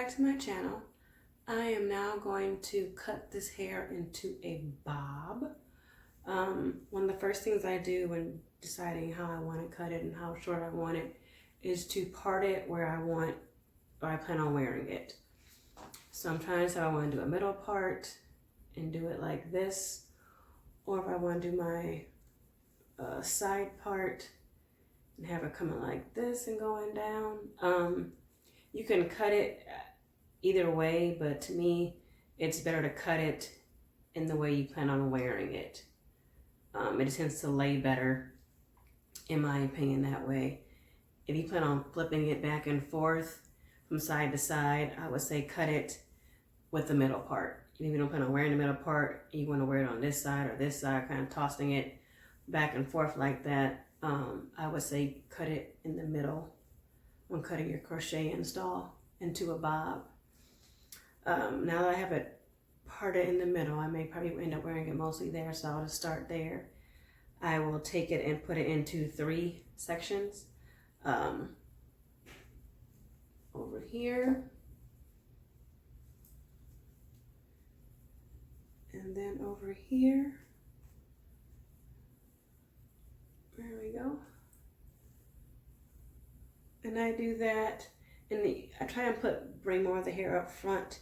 back to my channel. I am now going to cut this hair into a bob. One of the first things I do when deciding how I want to cut it and how short I want it is to part it where I plan on wearing it. So I'm trying to decide if I want to do a middle part and do it like this, or if I want to do my side part and have it coming like this and going down. You can cut it either way, but to me, it's better to cut it in the way you plan on wearing it. It tends to lay better, in my opinion, that way. If you plan on flipping it back and forth from side to side, I would say cut it with the middle part. And if you don't plan on wearing the middle part, you want to wear it on this side or this side, kind of tossing it back and forth like that, I would say cut it in the middle when cutting your crochet install into a bob. Now that I have it parted in the middle, I may probably end up wearing it mostly there, so I'll just start there. I will take it and put it into 3 sections. Over here, and then over here. There we go. And I do that, and I try and bring more of the hair up front,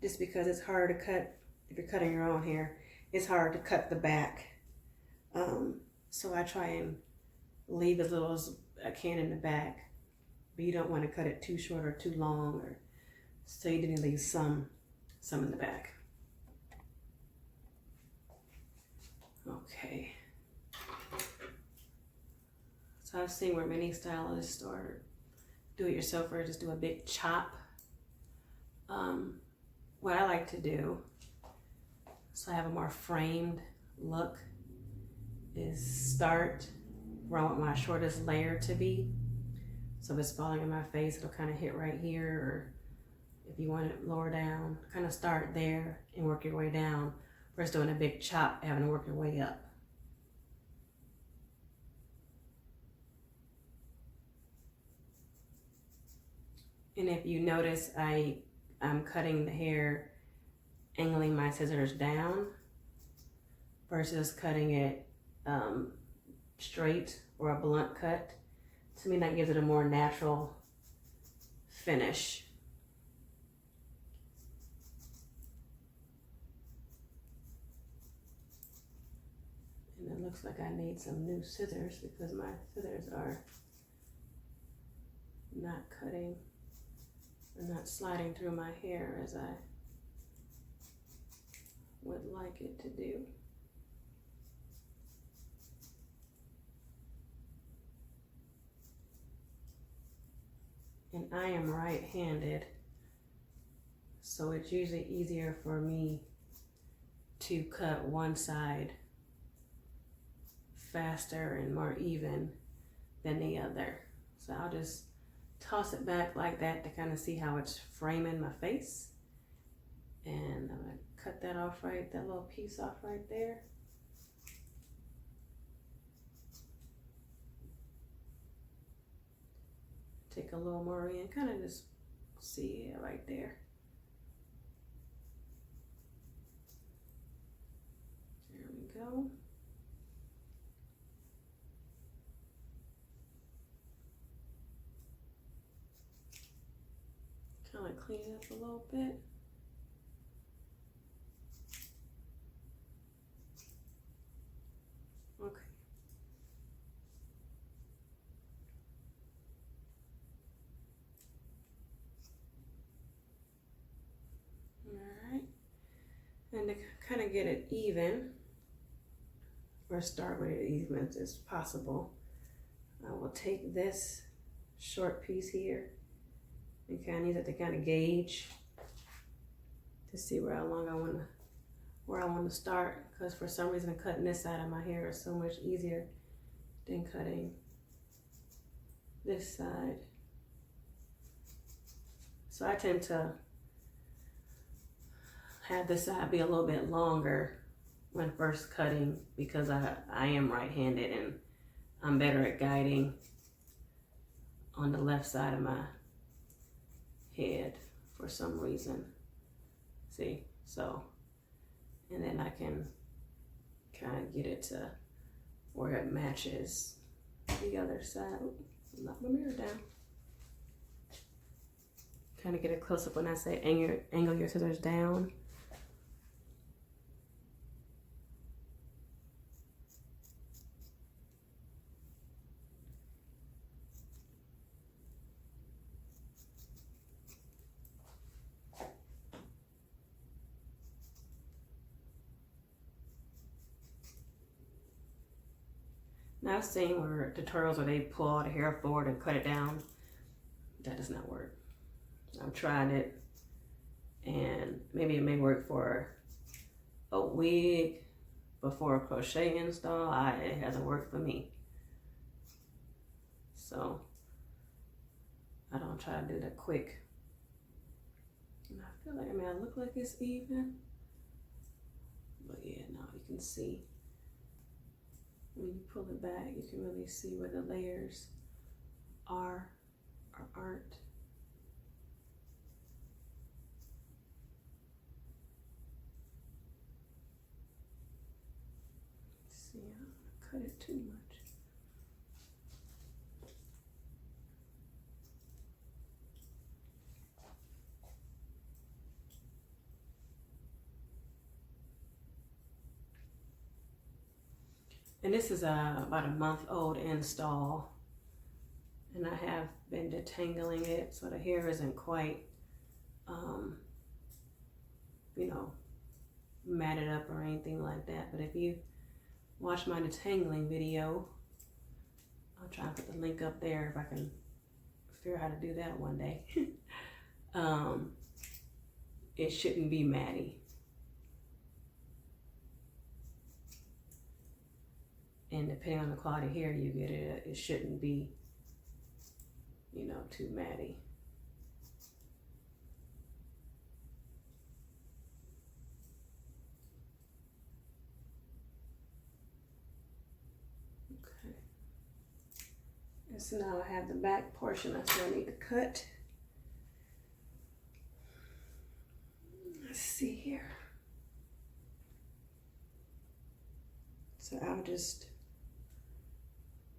just because it's hard to cut. If you're cutting your own hair, it's hard to cut the back. So I try and leave as little as I can in the back, but you don't want to cut it too short or too long, or so you didn't leave some in the back. Okay. So I've seen where many stylists or do-it-yourselfers just do a big chop. What I like to do, so I have a more framed look, is start where I want my shortest layer to be. So if it's falling in my face, it'll kind of hit right here, or if you want it lower down, kind of start there and work your way down, versus doing a big chop, having to work your way up. And if you notice, I'm cutting the hair, angling my scissors down versus cutting it straight or a blunt cut. To me, that gives it a more natural finish. And it looks like I need some new scissors because my scissors are not cutting or not sliding through my hair as I would like it to do. And I am right-handed, so it's usually easier for me to cut one side faster and more even than the other. So I'll just toss it back like that to kind of see how it's framing my face. And I'm gonna cut that off that little piece off right there. Take a little more in, kind of just see it right there. There we go. Kind of clean it up a little bit. Okay. Alright. And to kind of get it even, or start with it even as possible, I will take this short piece here and kind of use it to kind of gauge to see where I want to start, because for some reason cutting this side of my hair is so much easier than cutting this side. So I tend to have this side be a little bit longer when first cutting, because I am right-handed and I'm better at guiding on the left side of my head. for some reason. See, so, and then I can kind of get it to where it matches the other side. Ooh, knock my mirror down. Kind of get a close up when I say angle your scissors down. Now I've seen where tutorials where they pull all the hair forward and cut it down. That does not work. I've tried it, and maybe it may work for a wig, but for a crochet install, it hasn't worked for me. So I don't try to do that quick. And I feel like, I look like it's even, but yeah, no, you can see. When you pull it back, you can really see where the layers are or aren't. See, I don't want to cut it too much. And this is about a month-old install, and I have been detangling it so the hair isn't quite, you know, matted up or anything like that. But if you watch my detangling video, I'll try and put the link up there if I can figure out how to do that one day. It shouldn't be matty. And depending on the quality hair you get, it shouldn't be, you know, too matty. Okay. And so now I have the back portion I still need to cut. Let's see here. So I'll just,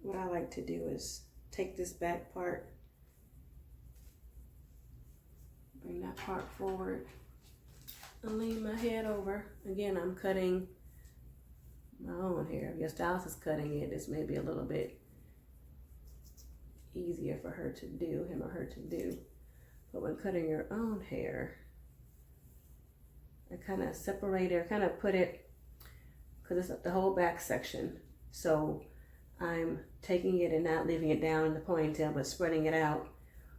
what I like to do is take this back part, bring that part forward, and lean my head over. Again, I'm cutting my own hair. If your stylist is cutting it, this may be a little bit easier for her to do, him or her to do. But when cutting your own hair, I kind of separate it, kind of put it, because it's the whole back section. So I'm taking it and not leaving it down in the ponytail, but spreading it out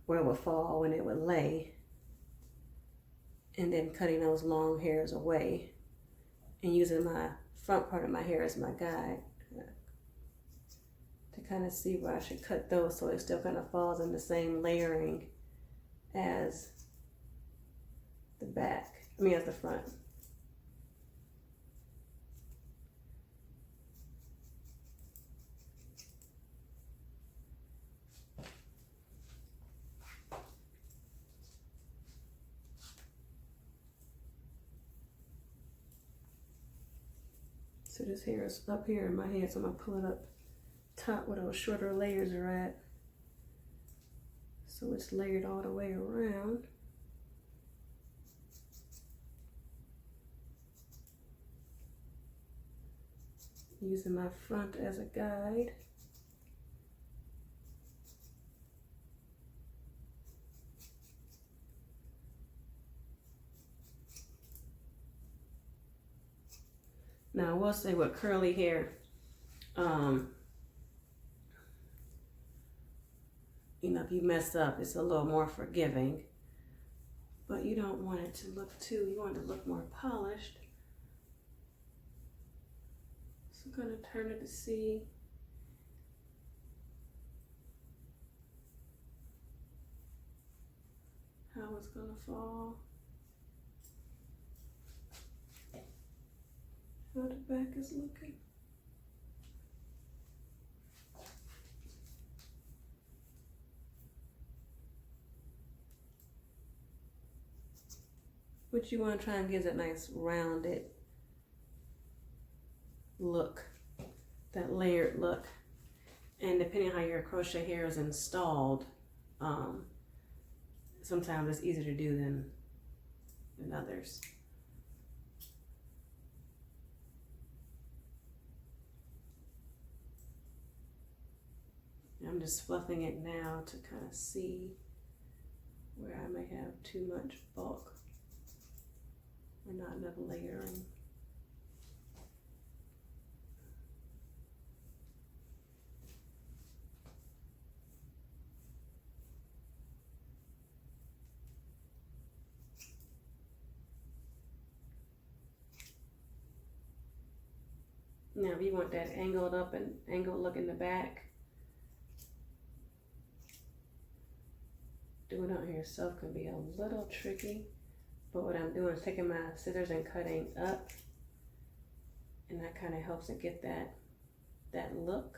where it would fall when it would lay. And then cutting those long hairs away and using my front part of my hair as my guide to kind of see where I should cut those so it still kind of falls in the same layering as the back, as the front. So this hair is up here in my head, so I'm gonna pull it up top where those shorter layers are at. So it's layered all the way around. Using my front as a guide. Now I will say with curly hair, you know, if you mess up, it's a little more forgiving, but you don't want it to look you want it to look more polished. So I'm gonna turn it to see. How it's gonna fall. How the back is looking. But you want to try and give it a nice rounded look, that layered look. And depending on how your crochet hair is installed, sometimes it's easier to do than others. I'm just fluffing it now to kind of see where I may have too much bulk or not enough layering. Now if you want that angled up and angled look in the back, doing it on yourself can be a little tricky, but what I'm doing is taking my scissors and cutting up, and that kind of helps it get that look.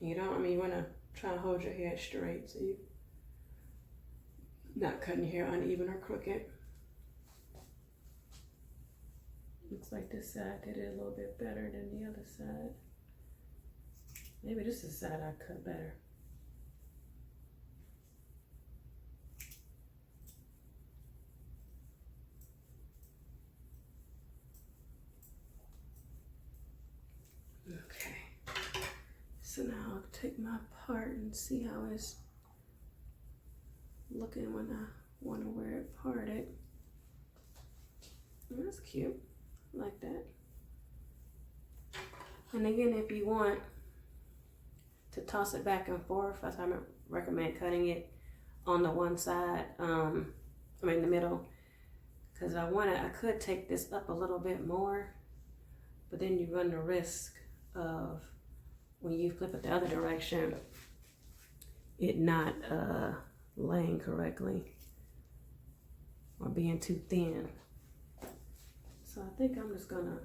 You want to try to hold your hair straight so you're not cutting your hair uneven or crooked. Looks like this side did it a little bit better than the other side. Maybe this is the side I cut better. Okay. So now I'll take my part and see how it's looking when I want to wear it parted. Oh, that's cute. I like that. And again, if you want to toss it back and forth, I recommend cutting it on the one side, the middle, because I could take this up a little bit more, but then you run the risk of when you flip it the other direction, it not laying correctly or being too thin. So I think I'm just gonna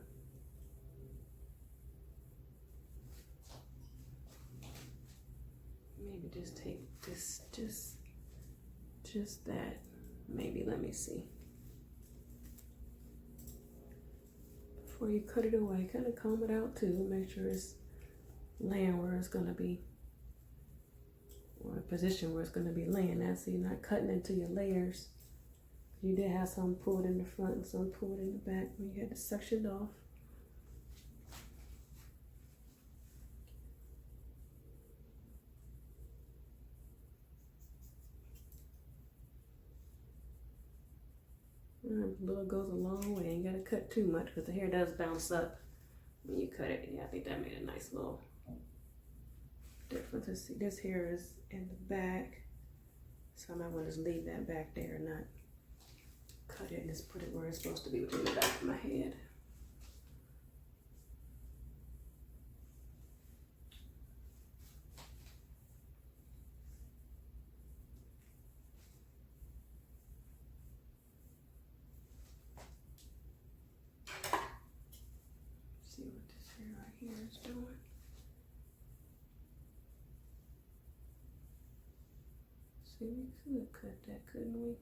maybe just take this, just that. Maybe, let me see. Before you cut it away, kind of comb it out too. Make sure it's laying where it's gonna be, or a position where it's gonna be laying at, so you're not cutting into your layers. You did have some pulled in the front and some pulled in the back when you had it sectioned off. A little goes a long way. You gotta cut too much because the hair does bounce up when you cut it. Yeah, I think that made a nice little difference. Let's see, this hair is in the back, so I might want to just leave that back there and not cut it and just put it where it's supposed to be, within the back of my head. See what this hair right here is doing. See, we could cut that, couldn't we?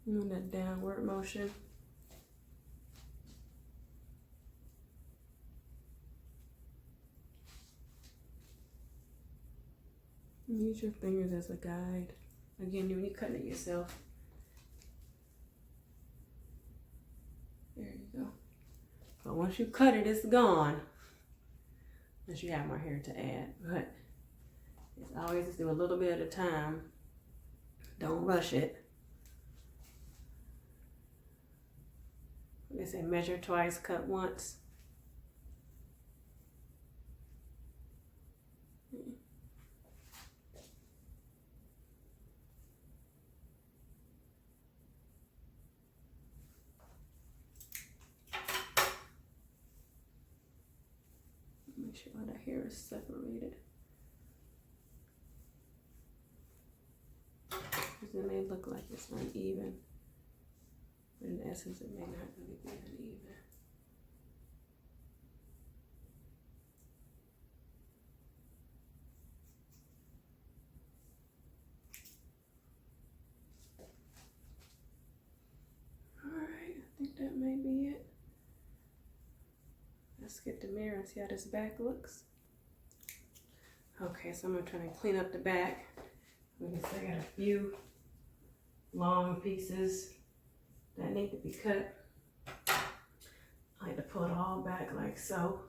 In that downward motion. Use your fingers as a guide. Again, when you're cutting it yourself. There you go. But once you cut it, it's gone. Unless you have more hair to add. But it's always just do a little bit at a time. Don't rush it. They say measure twice, cut once. sure the hair is separated. Because it may look like it's uneven, but in essence it may not really be uneven. Alright, I think that may be it. Let's get the mirror and see how this back looks. Okay, so I'm gonna try to clean up the back. Like I said, I got a few long pieces that need to be cut. I like to pull it all back like so.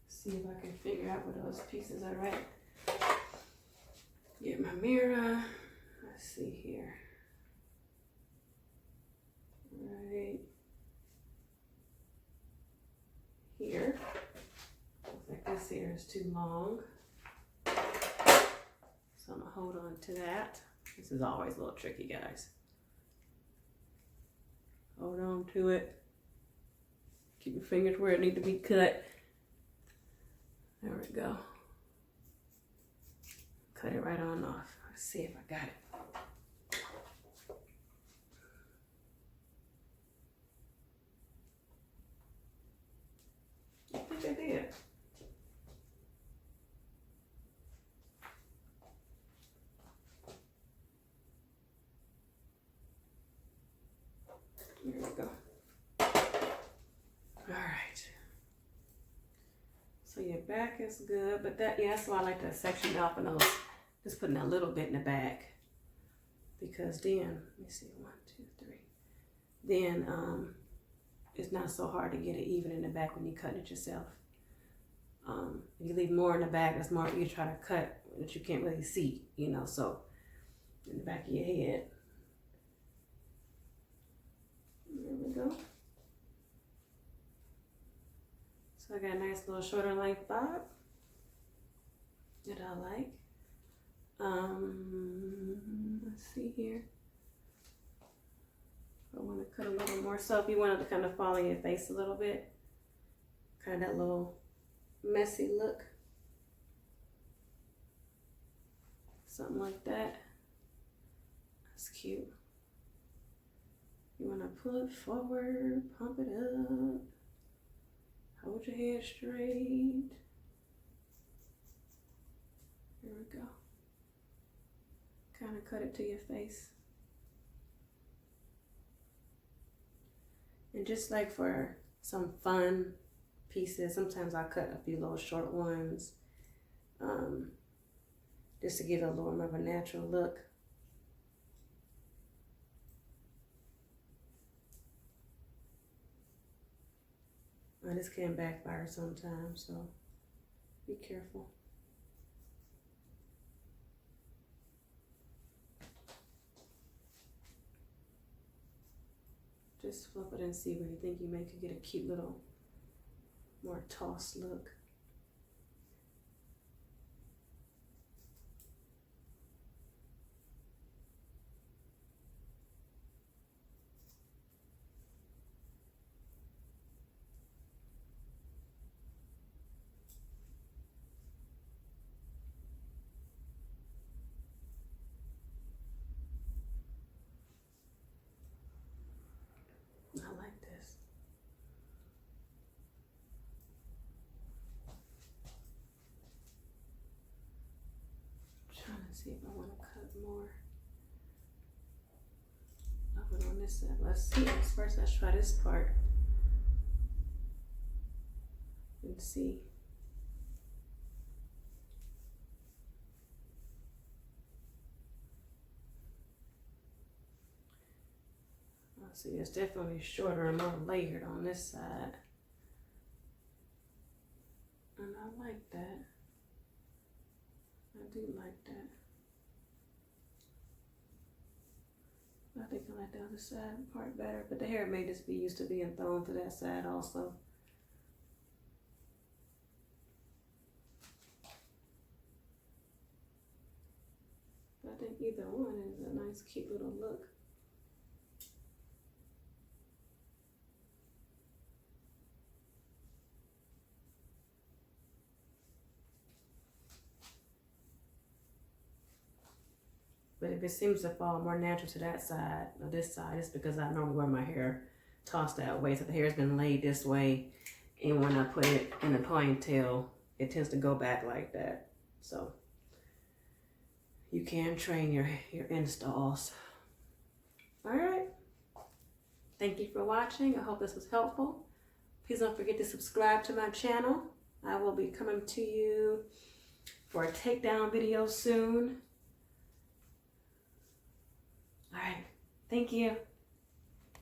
See if I can figure out where those pieces are at. Get my mirror. Let's see here. Right here. Looks like this here is too long. So I'm gonna hold on to that. This is always a little tricky, guys. Hold on to it. Keep your fingers where it needs to be cut. There we go. Cut it right on off. Let's see if I got it. I think I did. Here we go. All right. So your back is good, but that, yeah, that's why I like to section off and just putting a little bit in the back, because then, let me see, 1, 2, 3. Then it's not so hard to get it even in the back when you cut it yourself. If you leave more in the back, it's more you try to cut that you can't really see, you know. So in the back of your head. There we go. So I got a nice little shorter length bob that I like. Let's see here. I want to cut a little more. So if you wanted to kind of follow your face a little bit, kind of that little messy look. Something like that. That's cute. You want to pull it forward, pump it up. Hold your head straight. Here we go. Kind of cut it to your face. And just like for some fun pieces, sometimes I cut a few little short ones, just to give it a little more of a natural look. This can backfire sometimes, so be careful. Just flip it and see where you think you may could get a cute little, more tossed look. I like this. I'm trying to see if I want to cut more of it on this side. Let's see. First, let's try this part and see. See, it's definitely shorter and more layered on this side. And I like that. I do like that. I think I like the other side part better, but the hair may just be used to being thrown to that side also. I think either one is a nice, cute little look. But if it seems to fall more natural to that side or this side, it's because I normally wear my hair tossed that way. So the hair's been laid this way. And when I put it in a ponytail, it tends to go back like that. So you can train your installs. All right. Thank you for watching. I hope this was helpful. Please don't forget to subscribe to my channel. I will be coming to you for a takedown video soon. All right. Thank you.